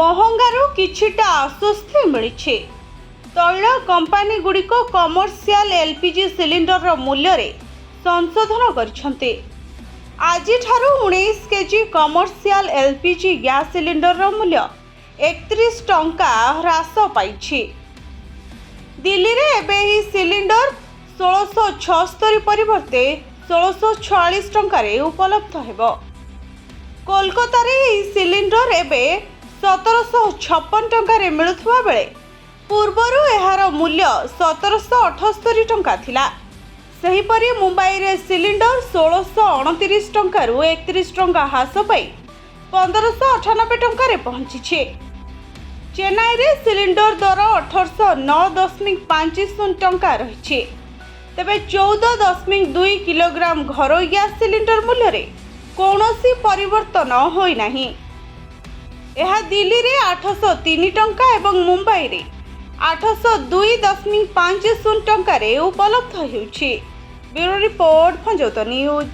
महंगारू किछिटा आश्वस्ति मिली। तैल company गुड़िक commercial LPG cylinder मूल्य रे संशोधन करछन्ते। आज 19 KG commercial LPG gas cylinder मूल्य 31 टंका ह्रास पाइछि। दिल्ली रे एबे ही सिलिंडर 1676 परिवर्ते 1646 टंकार उपलब्ध हेबो। कोलकाता रे ही सिलिंडर एबे 1756 टंकार मिलुथुवा बेले पूर्वरु एहार मूल्य 1778 टंका थिला। सेहीपरि मुंबई रे सिलिंडर 1629 टंकारु 31 टंका ह्रास पाई 1598 टंकार पहुंची। चेन्नई रे सिलिंडर दर 1809.50 टंका रही। तेबे 14.2 किलोग्राम घरोई गैस सिलिंडर मूल्य रे कौनसी परिवर्तन होई नाही। यह दिल्ली रे 803 टंका एवं मुंबई रे 802.50 टंका रे उपलब्ध हेउछि। ब्यूरो रिपोर्ट, फंजौता न्यूज।